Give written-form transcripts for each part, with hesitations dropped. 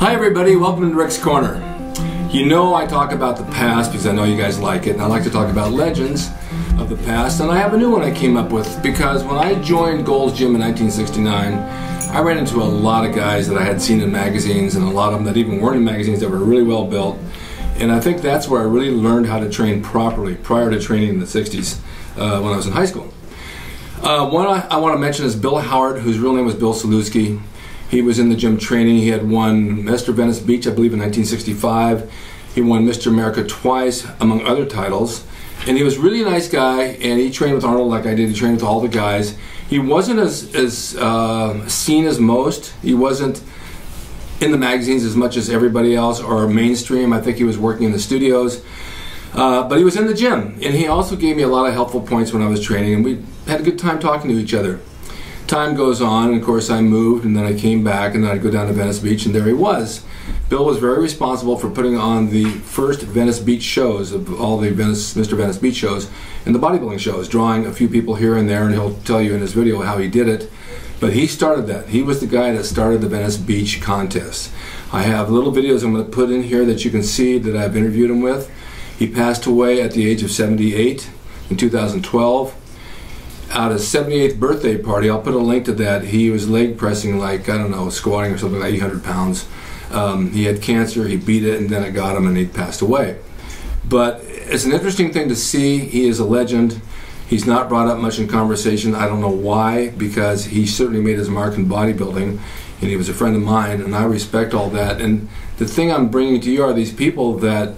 Hi everybody, welcome to Rick's Corner. You know I talk about the past because I know you guys like it, and I like to talk about legends of the past, and I have a new one I came up with because when I joined Gold's Gym in 1969, I ran into a lot of guys that I had seen in magazines, and a lot of them that even weren't in magazines that were really well built, and I think that's where I really learned how to train properly prior to training in the 60s when I was in high school. One I want to mention is Bill Howard, whose real name was Bill Salewski. He was in the gym training. He had won Mr Venice Beach, I believe, in 1965. He won Mr America twice, among other titles. And he was really a nice guy, and he trained with Arnold like I did. He trained with all the guys. He wasn't as seen as most. He wasn't in the magazines as much as everybody else, or mainstream. I think he was working in the studios. But he was in the gym, and he also gave me a lot of helpful points when I was training, and we had a good time talking to each other. Time goes on, and of course I moved, and then I came back, and then I'd go down to Venice Beach, and there he was. Bill was very responsible for putting on the first Venice Beach shows of all the Mr. Venice Beach shows and the bodybuilding shows, drawing a few people here and there, and he'll tell you in his video how he did it. But he started that. He was the guy that started the Venice Beach contest. I have little videos I'm going to put in here that you can see that I've interviewed him with. He passed away at the age of 78 in 2012. At his 78th birthday party, I'll put a link to that, he was leg pressing like, I don't know, squatting or something like 800 pounds. He had cancer, he beat it, and then it got him and he passed away. But it's an interesting thing to see. He is a legend. He's not brought up much in conversation. I don't know why, because he certainly made his mark in bodybuilding, and he was a friend of mine, and I respect all that. And the thing I'm bringing to you are these people that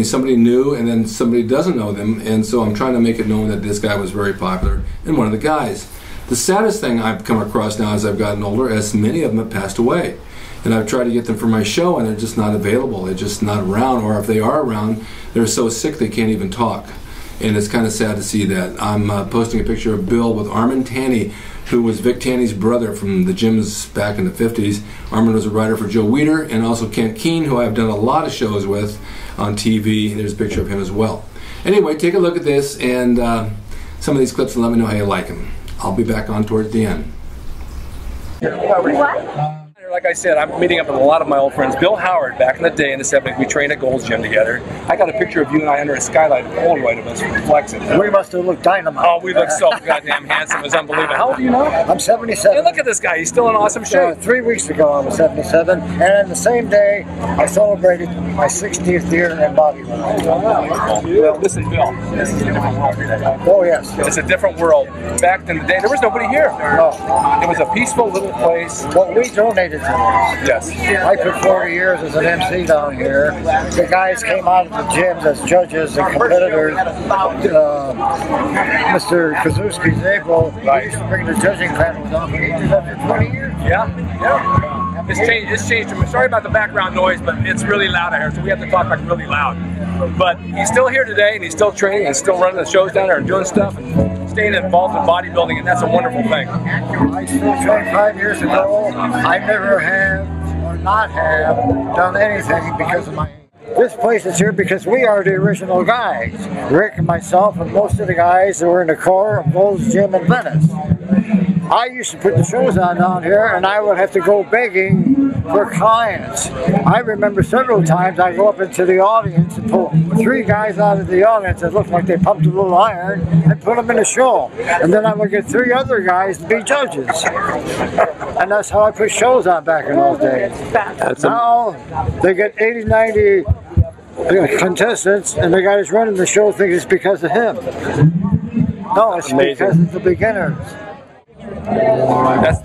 somebody knew, and then somebody doesn't know them, and so I'm trying to make it known that this guy was very popular and one of the guys. The saddest thing I've come across now as I've gotten older is many of them have passed away, and I've tried to get them for my show, and they're just not available. They're just not around, or if they are around, they're so sick they can't even talk, and it's kind of sad to see that. I'm posting a picture of Bill with Armin Tanny, who was Vic Tanny's brother from the gyms back in the 50s. Armin was a writer for Joe Weider, and also Kent Keene, who I've done a lot of shows with on TV. There's a picture of him as well. Anyway, take a look at this and some of these clips, and let me know how you like them. I'll be back on towards the end. What? Like I said, I'm meeting up with a lot of my old friends. Bill Howard, back in the day in the 70s, we trained at Gold's Gym together. I got a picture of you and I under a skylight, a Polaroid of us flexing. We must have looked dynamite. Oh, we look so goddamn handsome. It was unbelievable. How old are you now? I'm 77. Hey, look at this guy. He's still in awesome shape. 3 weeks ago I was 77, and on the same day I celebrated my 60th year in bodybuilding. Well, listen, Bill, this is a different world. Oh, yes. It's a different world. Back in the day, there was nobody here. No. It was a peaceful little place. Well, we donated to this. Yes. I put 40 years as an MC down here. The guys came out of the gyms as judges and competitors. Mr. Kazuski's able, he used to bring the judging panel down, but he did that for 20 years. Yeah. It's changed. Sorry about the background noise, but it's really loud out here, so we have to talk like really loud. But he's still here today, and he's still training, and still running the shows down there and doing stuff, and staying involved in bodybuilding, and that's a wonderful thing. I still trained 5 years ago. I never have, or not have, done anything because of my age. This place is here because we are the original guys. Rick and myself and most of the guys that were in the core of Gold's Gym in Venice. I used to put the shows on down here, and I would have to go begging for clients. I remember several times I go up into the audience and pull 3 guys out of the audience that looked like they pumped a little iron and put them in a show. And then I would get 3 other guys to be judges. And that's how I put shows on back in those days. Now they get 80, 90 contestants, and the guys running the show think it's because of him. No, it's because of the beginners.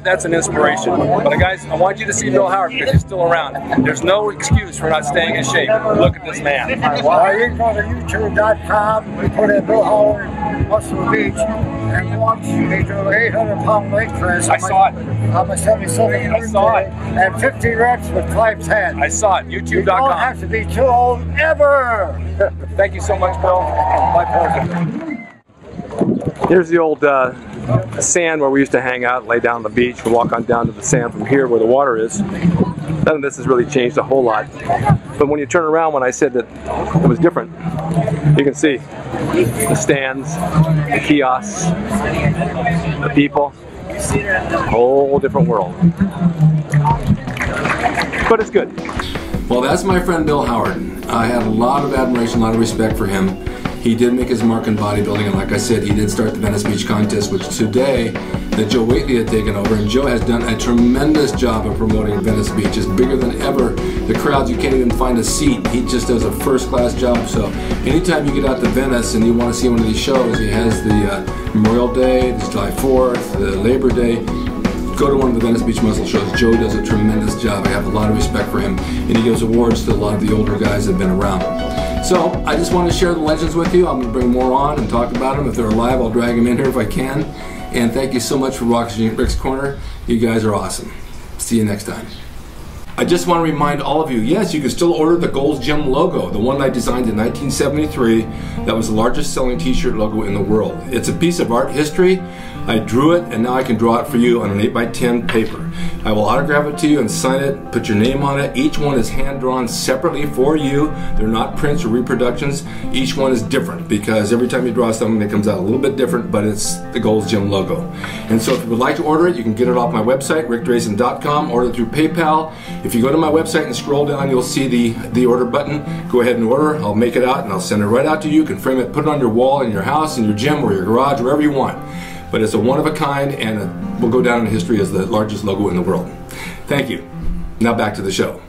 That's an inspiration. But guys, I want you to see Bill Howard because he's still around. There's no excuse for not staying in shape. Look at this man. Well, you can go to YouTube.com, we put in Bill Howard, Muscle Beach, and watch me do an 800-pound leg press. I saw it. On my 77th I saw it. And 50 reps with Clive's head. I saw it. YouTube.com. You don't have to be too old ever. Thank you so much, Bill. My pleasure. Here's the old sand where we used to hang out, lay down on the beach. We walk on down to the sand from here where the water is. None of this has really changed a whole lot. But when you turn around, when I said that it was different, you can see the stands, the kiosks, the people, a whole different world. but it's good. Well, that's my friend Bill Howard. I had a lot of admiration, a lot of respect for him. He did make his mark in bodybuilding, and like I said, he did start the Venice Beach contest, which today that Joe Whately had taken over, and Joe has done a tremendous job of promoting Venice Beach. It's bigger than ever. The crowds, you can't even find a seat. He just does a first-class job. So anytime you get out to Venice and you want to see one of these shows, he has the Memorial Day, the July 4th, the Labor Day. Go to one of the Venice Beach muscle shows. Joe does a tremendous job. I have a lot of respect for him, and he gives awards to a lot of the older guys that have been around. So I just want to share the legends with you. I'm going to bring more on and talk about them. If they're alive, I'll drag them in here if I can. And thank you so much for watching Rick's Corner. You guys are awesome. See you next time. I just want to remind all of you, yes, you can still order the Gold's Gym logo, the one I designed in 1973. That was the largest selling t-shirt logo in the world. It's a piece of art history. I drew it, and now I can draw it for you on an 8x10 paper. I will autograph it to you and sign it, put your name on it. Each one is hand-drawn separately for you. They're not prints or reproductions. Each one is different because every time you draw something, it comes out a little bit different, but it's the Gold's Gym logo. And so if you would like to order it, you can get it off my website, rickdrasin.com, order it through PayPal. If you go to my website and scroll down, you'll see the order button. Go ahead and order. I'll make it out, and I'll send it right out to you. You can frame it, put it on your wall in your house, in your gym, or your garage, wherever you want. But it's a one-of-a-kind, and will go down in history as the largest logo in the world. Thank you. Now back to the show.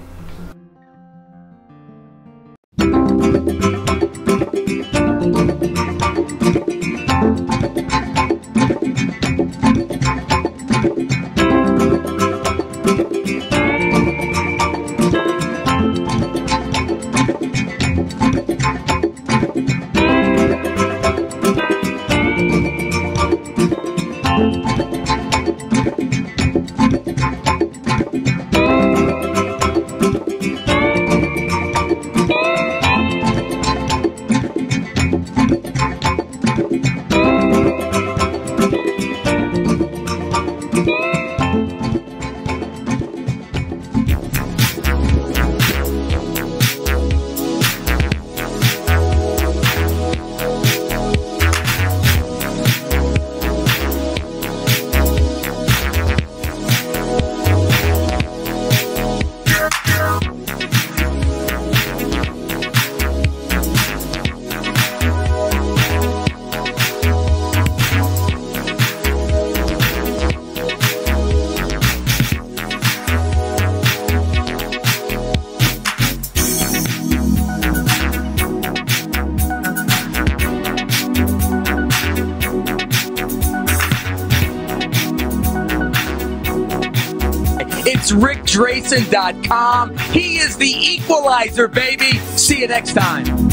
It's rickdrasin.com. He is the equalizer, baby. See you next time.